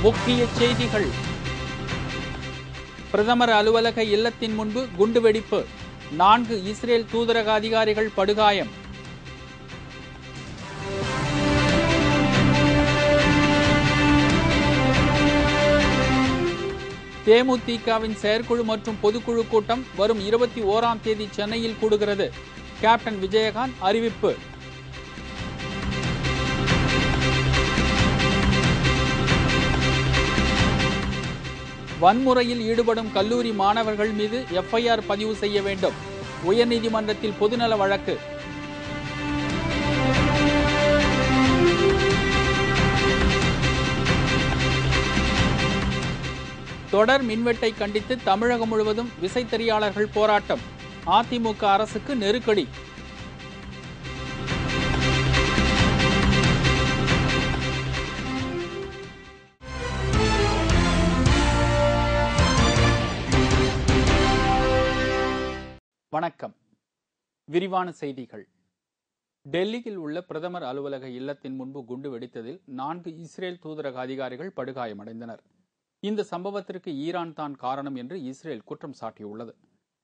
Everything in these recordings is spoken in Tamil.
முக்கிய செய்திகள். பிரதமர் அலுவலக இல்லத்தின் முன்பு குண்டுவெடிப்பு, 4 இஸ்ரேல் தூதரக அதிகாரிகள் படுகாயம். தேமுதிகவின் செயற்குழு மற்றும் பொதுக்குழு கூட்டம் வரும் 21ஆம் தேதி சென்னையில் கூடுகிறது. கேப்டன் விஜயகாந்த் அறிவிப்பு. வன்முறையில் ஈடுபடும் கல்லூரி மாணவர்கள் மீது எஃப்ஐஆர் பதிவு செய்ய வேண்டும். உயர்நீதிமன்றத்தில் பொதுநல வழக்கு. தொடர் மின்வெட்டை கண்டித்து தமிழகம் முழுவதும் விசைத்தறியாளர்கள் போராட்டம். அதிமுக அரசுக்கு நெருக்கடி. வணக்கம். விரிவான செய்திகள். டெல்லியில் உள்ள பிரதமர் அலுவலக இல்லத்தின் முன்பு குண்டு வெடித்ததில் 4 இஸ்ரேல் தூதரக அதிகாரிகள் படுகாயமடைந்தனர். இந்த சம்பவத்திற்கு ஈரான் தான் காரணம் என்று இஸ்ரேல் குற்றம் சாட்டியுள்ளது.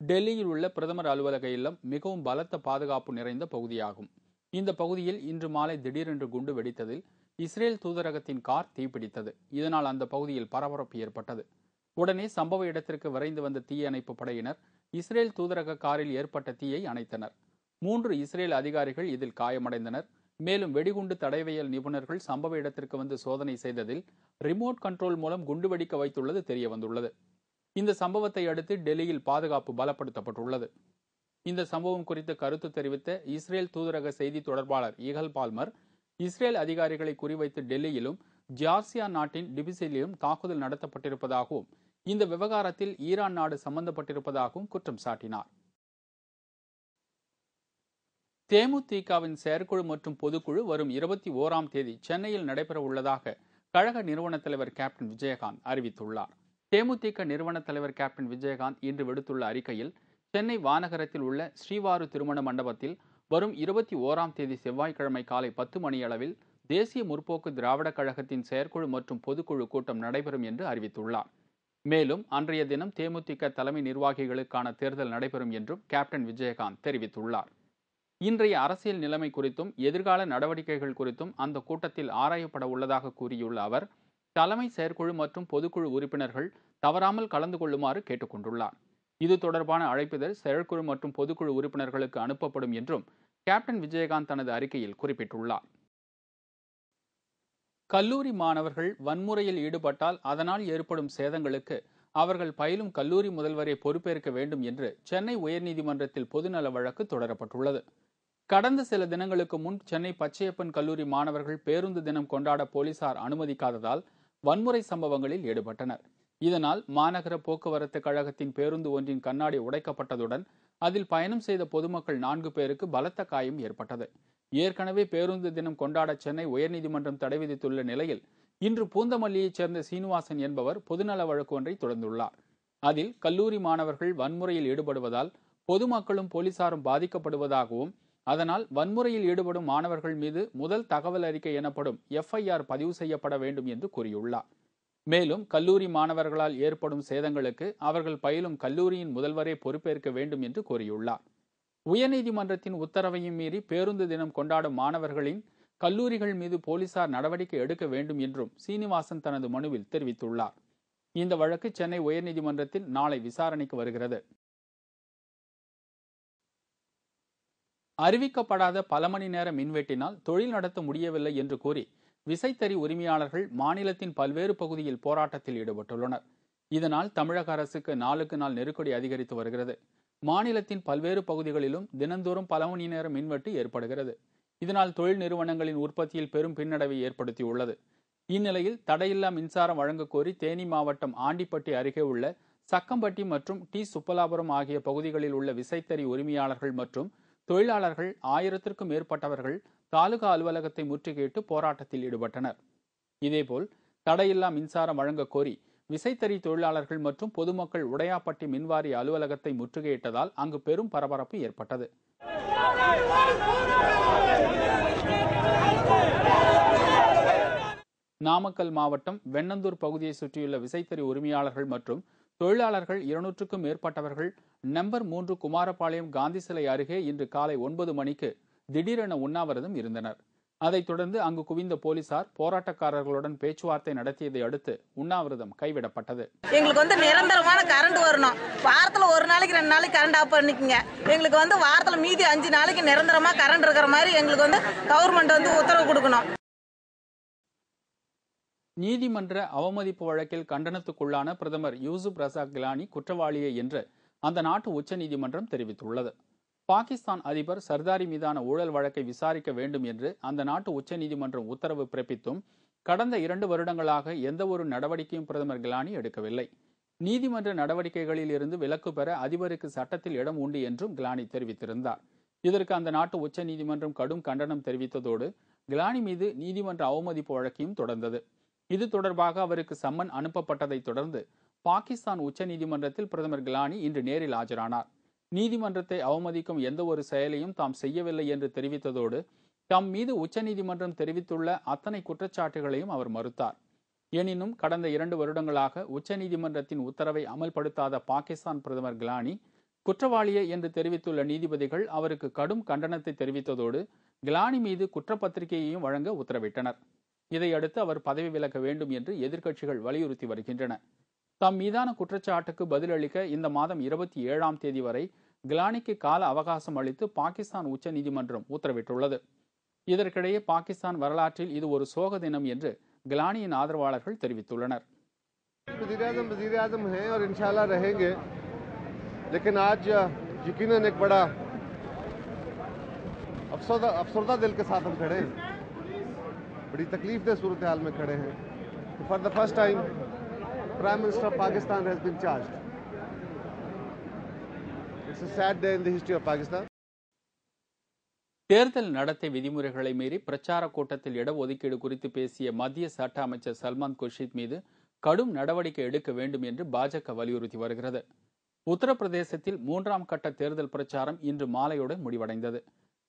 டெல்லியில் உள்ள பிரதமர் அலுவலக இல்லம் மிகவும் பலத்த பாதுகாப்பு நிறைந்த பகுதியாகும். இந்த பகுதியில் இன்று மாலை திடீரென்று குண்டு வெடித்ததில் இஸ்ரேல் தூதரகத்தின் கார் தீப்பிடித்தது. இதனால் அந்த பகுதியில் பரபரப்பு ஏற்பட்டது. உடனே சம்பவ இடத்திற்கு விரைந்து வந்த தீயணைப்பு படையினர் இஸ்ரேல் தூதரக காரில் ஏற்பட்ட தீயை அணைத்தனர். 3 இஸ்ரேல் அதிகாரிகள் இதில் காயமடைந்தனர். மேலும் வெடிகுண்டு தடயவியல் நிபுணர்கள் சம்பவ இடத்திற்கு வந்து சோதனை செய்ததில் ரிமோட் கண்ட்ரோல் மூலம் குண்டு வெடிக்க வைத்துள்ளது தெரியவந்துள்ளது. இந்த சம்பவத்தை அடுத்து டெல்லியில் பாதுகாப்பு பலப்படுத்தப்பட்டுள்ளது. இந்த சம்பவம் குறித்து கருத்து தெரிவித்த இஸ்ரேல் தூதரக செய்தி தொடர்பாளர் ஈகல் பால்மர், இஸ்ரேல் அதிகாரிகளை குறிவைத்து டெல்லியிலும் ஜார்சியா நாட்டின் டிபிசிலிலும் தாக்குதல் நடத்தப்பட்டிருப்பதாகவும் இந்த விவகாரத்தில் ஈரான் நாடு சம்பந்தப்பட்டிருப்பதாகவும் குற்றம் சாட்டினார். தேமுதிகவின் செயற்குழு மற்றும் பொதுக்குழு வரும் 21ஆம் தேதி சென்னையில் நடைபெற உள்ளதாக கழக நிறுவன தலைவர் கேப்டன் விஜயகாந்த் அறிவித்துள்ளார். தேமுதிக நிறுவன தலைவர் கேப்டன் விஜயகாந்த் இன்று விடுத்துள்ள அறிக்கையில், சென்னை வானகரத்தில் உள்ள ஸ்ரீவாரு திருமண மண்டபத்தில் வரும் 21ஆம் தேதி செவ்வாய்க்கிழமை காலை 10 மணியளவில் தேசிய முற்போக்கு திராவிட கழகத்தின் செயற்குழு மற்றும் பொதுக்குழு கூட்டம் நடைபெறும் என்று அறிவித்துள்ளார். மேலும் அன்றைய தினம் தேமுதிக தலைமை நிர்வாகிகளுக்கான தேர்தல் நடைபெறும் என்றும் கேப்டன் விஜயகாந்த் தெரிவித்துள்ளார். இன்றைய அரசியல் நிலைமை குறித்தும் எதிர்கால நடவடிக்கைகள் குறித்தும் அந்த கூட்டத்தில் ஆராயப்பட உள்ளதாக கூறியுள்ள அவர், தலைமை செயற்குழு மற்றும் பொதுக்குழு உறுப்பினர்கள் தவறாமல் கலந்து கொள்ளுமாறு கேட்டுக்கொண்டுள்ளார். இது தொடர்பான அழைப்பிதழ் செயற்குழு மற்றும் பொதுக்குழு உறுப்பினர்களுக்கு அனுப்பப்படும் என்றும் கேப்டன் விஜயகாந்த் தனது அறிக்கையில் குறிப்பிட்டுள்ளார். கல்லூரி மாணவர்கள் வன்முறையில் ஈடுபட்டால் அதனால் ஏற்படும் சேதங்களுக்கு அவர்கள் பயிலும் கல்லூரி முதல்வரை பொறுப்பேற்க வேண்டும் என்று சென்னை உயர்நீதிமன்றத்தில் பொதுநல வழக்கு தொடரப்பட்டுள்ளது. கடந்த சில தினங்களுக்கு முன் சென்னை பச்சையப்பன் கல்லூரி மாணவர்கள் பேருந்து தினம் கொண்டாட போலீசார் அனுமதிக்காததால் வன்முறை சம்பவங்களில் ஈடுபட்டனர். இதனால் மாநகர போக்குவரத்து கழகத்தின் பேருந்து ஒன்றின் கண்ணாடி உடைக்கப்பட்டதுடன் அதில் பயணம் செய்த பொதுமக்கள் 4 பேருக்கு பலத்த காயம் ஏற்பட்டது. ஏற்கனவே பேருந்து தினம் கொண்டாட சென்னை உயர்நீதிமன்றம் தடை விதித்துள்ள நிலையில் இன்று பூந்தமல்லியைச் சேர்ந்த சீனிவாசன் என்பவர் பொதுநல வழக்கு ஒன்றை தொடர்ந்துள்ளார். அதில் கல்லூரி மாணவர்கள் வன்முறையில் ஈடுபடுவதால் பொதுமக்களும் போலீசாரும் பாதிக்கப்படுவதாகவும், அதனால் வன்முறையில் ஈடுபடும் மாணவர்கள் மீது முதல் தகவல் அறிக்கை எனப்படும் எஃப்ஐஆர் பதிவு செய்யப்பட வேண்டும் என்று கூறியுள்ளார். மேலும் கல்லூரி மாணவர்களால் ஏற்படும் சேதங்களுக்கு அவர்கள் பயிலும் கல்லூரியின் முதல்வரே பொறுப்பேற்க வேண்டும் என்று கூறியுள்ளார். உயர்நீதிமன்றத்தின் உத்தரவையும் மீறி பேருந்து தினம் கொண்டாடும் மாணவர்களின் கல்லூரிகள் மீது போலீசார் நடவடிக்கை எடுக்க வேண்டும் என்றும் சீனிவாசன் தனது மனுவில் தெரிவித்துள்ளார். இந்த வழக்கு சென்னை உயர்நீதிமன்றத்தில் நாளை விசாரணைக்கு வருகிறது. அறிவிக்கப்படாத பல மணி நேர மின்வெட்டினால் தொழில் நடத்த முடியவில்லை என்று கூறி விசைத்தறி உரிமையாளர்கள் மாநிலத்தின் பல்வேறு பகுதியில் போராட்டத்தில் ஈடுபட்டுள்ளனர். இதனால் தமிழக அரசுக்கு நாளுக்கு நாள் நெருக்கடி அதிகரித்து வருகிறது. மாநிலத்தின் பல்வேறு பகுதிகளிலும் தினந்தோறும் பல மணி நேர மின்வெட்டு ஏற்படுகிறது. இதனால் தொழில் நிறுவனங்களின் உற்பத்தியில் பெரும் பின்னடைவை ஏற்படுத்தியுள்ளது. இந்நிலையில் தடையில்லா மின்சாரம் வழங்க கோரி தேனி மாவட்டம் ஆண்டிப்பட்டி அருகே உள்ள சக்கம்பட்டி மற்றும் டி சுப்பலாபுரம் ஆகிய பகுதிகளில் உள்ள விசைத்தறி உரிமையாளர்கள் மற்றும் தொழிலாளர்கள் 1000க்கும் மேற்பட்டவர்கள் தாலுகா அலுவலகத்தை முற்றுகையிட்டு போராட்டத்தில் ஈடுபட்டனர். இதேபோல் தடையில்லா மின்சாரம் வழங்க கோரி விசைத்தறி தொழிலாளர்கள் மற்றும் பொதுமக்கள் உடையாப்பட்டி மின்வாரிய அலுவலகத்தை முற்றுகையிட்டதால் அங்கு பெரும் பரபரப்பு ஏற்பட்டது. நாமக்கல் மாவட்டம் வெண்ணந்தூர் பகுதியை சுற்றியுள்ள விசைத்தறி உரிமையாளர்கள் மற்றும் தொழிலாளர்கள் 200க்கும் மேற்பட்டவர்கள் நம்பர் 3 குமாரபாளையம் காந்தி சிலை அருகே இன்று காலை 9 மணிக்கு திடீரென உண்ணாவிரதம் இருந்தனர். அதைத் தொடர்ந்து அங்கு குவிந்த போலீசார் போராட்டக்காரர்களுடன் பேச்சுவார்த்தை நடத்தியதை அடுத்து உண்ணாவிரதம் கைவிடப்பட்டது. எங்களுக்கு நிரந்தரமான கரண்ட் வரணும். வாரத்துல ஒரு நாளைக்கு 2 நாளைக்கு கரண்ட் ஆஃப் பண்ணிக்கங்க. எங்களுக்கு வாரத்துல மீதி 5 நாளைக்கு நிரந்தரமா கரண்ட் இருக்கிற மாதிரி எங்களுக்கு கவர்மெண்ட் உத்தரவு கொடுக்கணும். நீதிமன்ற அவமதிப்பு வழக்கில் கண்டனத்துக்குள்ளான பிரதமர் யூசுப் ரசாக் கிலானி குற்றவாளியே என்று அந்த நாட்டு உச்சநீதிமன்றம் தெரிவித்துள்ளது. பாகிஸ்தான் அதிபர் சர்தாரி மீதான ஊழல் வழக்கை விசாரிக்க வேண்டும் என்று அந்த நாட்டு உச்சநீதிமன்றம் உத்தரவு பிறப்பித்தும் கடந்த 2 வருடங்களாக எந்தவொரு நடவடிக்கையும் பிரதமர் கிலானி எடுக்கவில்லை. நீதிமன்ற நடவடிக்கைகளில் இருந்து விலக்கு பெற அதிபருக்கு சட்டத்தில் இடம் உண்டு என்றும் கிலானி தெரிவித்திருந்தார். இதற்கு அந்த நாட்டு உச்சநீதிமன்றம் கடும் கண்டனம் தெரிவித்ததோடு கிலானி மீது நீதிமன்ற அவமதிப்பு வழக்கையும் தொடர்ந்தது. இது தொடர்பாக அவருக்கு சம்மன் அனுப்பப்பட்டதை தொடர்ந்து பாகிஸ்தான் உச்சநீதிமன்றத்தில் பிரதமர் கிலானி இன்று நேரில் ஆஜரானார். நீதிமன்றத்தை அவமதிக்கும் எந்த ஒரு செயலையும் தாம் செய்யவில்லை என்று தெரிவித்ததோடு தம் மீது உச்சநீதிமன்றம் தெரிவித்துள்ள அத்தனை குற்றச்சாட்டுகளையும் அவர் மறுத்தார். எனினும் கடந்த 2 வருடங்களாக உச்சநீதிமன்றத்தின் உத்தரவை அமல்படுத்தாத பாகிஸ்தான் பிரதமர் கிலானி குற்றவாளியே என்று தெரிவித்துள்ள நீதிபதிகள் அவருக்கு கடும் கண்டனத்தை தெரிவித்ததோடு கிலானி மீது குற்றப்பத்திரிகையையும் வழங்க உத்தரவிட்டனர். இதையடுத்து அவர் பதவி விலக வேண்டும் என்று எதிர்க்கட்சிகள் வலியுறுத்தி வருகின்றன. தம் மீதான குற்றச்சாட்டுக்கு பதிலளிக்க இந்த மாதம் 27ஆம் தேதி வரை கிலானிக்கு கால அவகாசம் அளித்து பாகிஸ்தான் உச்சநீதிமன்றம் உத்தரவிட்டுள்ளது. இதற்கிடையே பாகிஸ்தான் வரலாற்றில் இது ஒரு சோக தினம் என்று கிலானியின் ஆதரவாளர்கள் தெரிவித்துள்ளனர். बड़ी तकलीफदेह सूरत हाल में खड़े हैं। For the first time prime minister of Pakistan has been charged. It's a sad day in the history of Pakistan. தேர்தல் நடத்தை விதிமுறைகளை மீறி பிரச்சார கூட்டத்தில் இடஒதுக்கீடு குறித்து பேசிய மத்திய சட்ட அமைச்சர் சல்மான் குர்ஷித் மீது கடும் நடவடிக்கை எடுக்க வேண்டும் என்று பாஜக வலியுறுத்தி வருகிறது. உத்தரப்பிரதேசத்தில் 3ஆம் கட்ட தேர்தல் பிரச்சாரம் இன்று மாலையுடன் முடிவடைந்தது.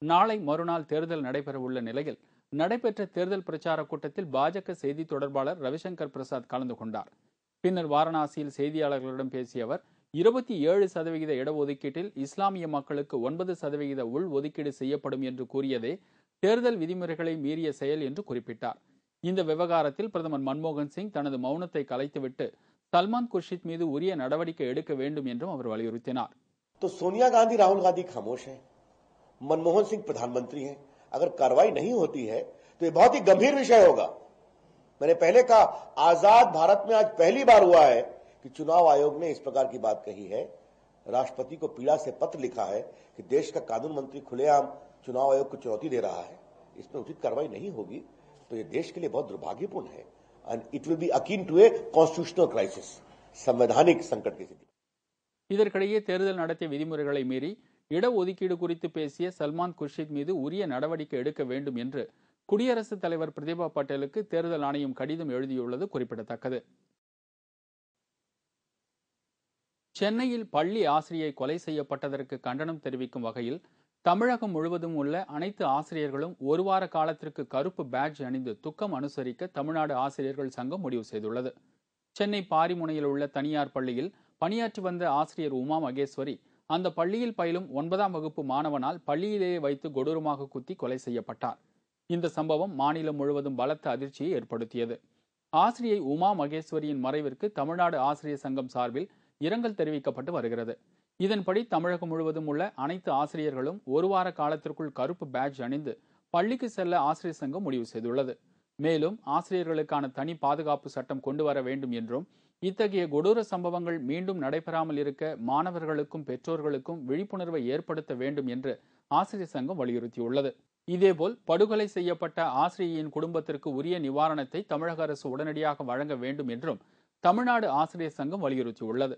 நாளை மறுநாள் தேர்தல் நடைபெறவுள்ள நிலையில் நடைபெற்ற தேர்தல் பிரச்சார கூட்டத்தில் பாஜக செய்தி தொடர்பாளர் ரவிசங்கர் பிரசாத் கலந்து கொண்டார். பின்னர் வாரணாசியில் செய்தியாளர்களிடம் பேசிய அவர் 27% இடஒதுக்கீட்டில் இஸ்லாமிய மக்களுக்கு 9% உள் ஒதுக்கீடு செய்யப்படும் என்று கூறியதே தேர்தல் விதிமுறைகளை மீறிய செயல் என்று குறிப்பிட்டார். இந்த விவகாரத்தில் பிரதமர் மன்மோகன் சிங் தனது மௌனத்தை கலைத்துவிட்டு சல்மான் குர்ஷித் மீது உரிய நடவடிக்கை எடுக்க வேண்டும் என்றும் அவர் வலியுறுத்தினார். सोनिया गांधी राहुल गांधी खामोश है, मनमोहन सिंह प्रधानमंत्री हैं. अगर कार्रवाई नहीं होती है तो ये बहुत ही गंभीर विषय होगा. मैंने पहले कहा, आजाद भारत में आज पहली बार हुआ है कि चुनाव आयोग ने इस प्रकार की बात कही है. राष्ट्रपति को पीड़ा से पत्र लिखा है कि देश का कानून मंत्री खुलेआम चुनाव आयोग को चुनौती दे रहा है. इसमें उचित कार्रवाई नहीं होगी तो ये देश के लिए बहुत दुर्भाग्यपूर्ण है. And it will be akin to a constitutional crisis, संवैधानिक संकट की स्थिति. இதற்கிடையே தேர்தல் நடத்தை விதிமுறைகளை மீறி இடஒதுக்கீடு குறித்து பேசிய சல்மான் குர்ஷித் மீது உரிய நடவடிக்கை எடுக்க வேண்டும் என்று குடியரசுத் தலைவர் பிரதிபா பட்டேலுக்கு தேர்தல் ஆணையம் கடிதம் எழுதியுள்ளது குறிப்பிடத்தக்கது. சென்னையில் பள்ளி ஆசிரியை கொலை செய்யப்பட்டதற்கு கண்டனம் தெரிவிக்கும் வகையில் தமிழகம் முழுவதும் உள்ள அனைத்து ஆசிரியர்களும் 1 வார காலத்திற்கு கருப்பு பேட்ஜ் அணிந்து துக்கம் அனுசரிக்க தமிழ்நாடு ஆசிரியர்கள் சங்கம் முடிவு செய்துள்ளது. சென்னை பாரிமுனையில் உள்ள தனியார் பள்ளியில் பணியாற்றி வந்த ஆசிரியர் உமா மகேஸ்வரி அந்த பள்ளியில் பயிலும் 9ஆம் வகுப்பு மாணவனால் பள்ளியிலேயே வைத்து கொடூரமாக குத்தி கொலை செய்யப்பட்டார். இந்த சம்பவம் மாநிலம் முழுவதும் பலத்த அதிர்ச்சியை ஏற்படுத்தியது. ஆசிரியை உமா மகேஸ்வரியின் மறைவிற்கு தமிழ்நாடு ஆசிரியர் சங்கம் சார்பில் இரங்கல் தெரிவிக்கப்பட்டு வருகிறது. இதன்படி தமிழகம் முழுவதும் உள்ள அனைத்து ஆசிரியர்களும் 1 வார காலத்திற்குள் கருப்பு பேட்ஜ் அணிந்து பள்ளிக்கு செல்ல ஆசிரியர் சங்கம் முடிவு செய்துள்ளது. மேலும் ஆசிரியர்களுக்கான தனி பாதுகாப்பு சட்டம் கொண்டு வர வேண்டும் என்றும் இத்தகைய கொடூர சம்பவங்கள் மீண்டும் நடைபெறாமல் இருக்க மாணவர்களுக்கும் பெற்றோர்களுக்கும் விழிப்புணர்வை ஏற்படுத்த வேண்டும் என்று ஆசிரியர் சங்கம் வலியுறுத்தியுள்ளது. இதேபோல் படுகொலை செய்யப்பட்ட ஆசிரியையின் குடும்பத்திற்கு உரிய நிவாரணத்தை தமிழக அரசு உடனடியாக வழங்க வேண்டும் என்றும் தமிழ்நாடு ஆசிரியர் சங்கம் வலியுறுத்தியுள்ளது.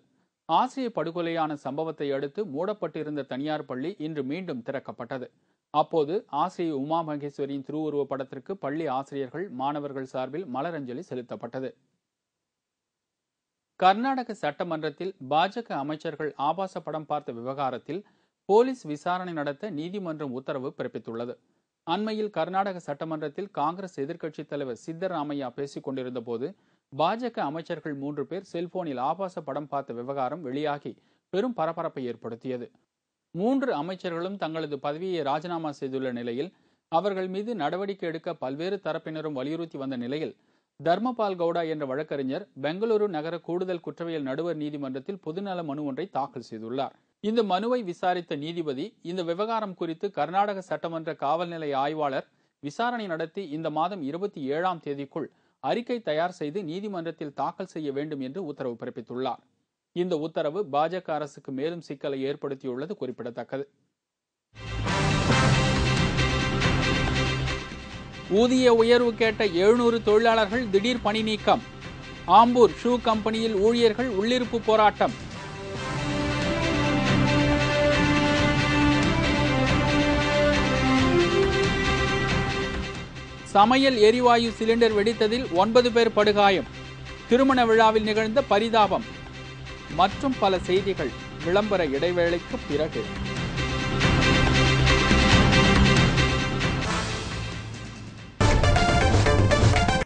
ஆசிரியர் படுகொலையான சம்பவத்தை அடுத்து மூடப்பட்டிருந்த தனியார் பள்ளி இன்று மீண்டும் திறக்கப்பட்டது. அப்போது ஆசிரியை உமா மகேஸ்வரியின் திருவுருவ படத்திற்கு பள்ளி ஆசிரியர்கள் மாணவர்கள் சார்பில் மலரஞ்சலி செலுத்தப்பட்டது. கர்நாடக சட்டமன்றத்தில் பாஜக அமைச்சர்கள் ஆபாச படம் பார்த்த விவகாரத்தில் போலீஸ் விசாரணை நடத்த நீதிமன்றம் உத்தரவு பிறப்பித்துள்ளது. அண்மையில் கர்நாடக சட்டமன்றத்தில் காங்கிரஸ் எதிர்க்கட்சித் தலைவர் சித்தராமையா பேசிக் கொண்டிருந்த போது பாஜக அமைச்சர்கள் 3 பேர் செல்போனில் ஆபாச படம் பார்த்த விவகாரம் வெளியாகி பெரும் பரபரப்பை ஏற்படுத்தியது. 3 அமைச்சர்களும் தங்களது பதவியை ராஜினாமா செய்துள்ள நிலையில் அவர்கள் மீது நடவடிக்கை எடுக்க பல்வேறு தரப்பினரும் வலியுறுத்தி வந்த நிலையில் தர்மபால் கவுடா என்ற வழக்கறிஞர் பெங்களூரு நகர கூடுதல் குற்றவியல் நடுவர் நீதிமன்றத்தில் பொதுநல மனு ஒன்றை தாக்கல் செய்துள்ளார். இந்த மனுவை விசாரித்த நீதிபதி இந்த விவகாரம் குறித்து கர்நாடக சட்டமன்ற காவல் நிலைய ஆய்வாளர் விசாரணை நடத்தி இந்த மாதம் 27ஆம் தேதிக்குள் அறிக்கை தயார் செய்து நீதிமன்றத்தில் தாக்கல் செய்ய வேண்டும் என்று உத்தரவு பிறப்பித்துள்ளார். இந்த உத்தரவு பாஜக அரசுக்கு மேலும் சிக்கலை ஏற்படுத்தியுள்ளது குறிப்பிடத்தக்கது. ஊதிய உயர்வு கேட்ட 700 தொழிலாளர்கள் திடீர் பணி நீக்கம். ஆம்பூர் ஷூ கம்பெனியில் ஊழியர்கள் உள்ளிருப்பு போராட்டம். சமையல் எரிவாயு சிலிண்டர் வெடித்ததில் 9 பேர் படுகாயம். திருமண விழாவில் நிகழ்ந்த பரிதாபம் மற்றும் பல செய்திகள் விளம்பர இடைவேளைக்கு பிறகு.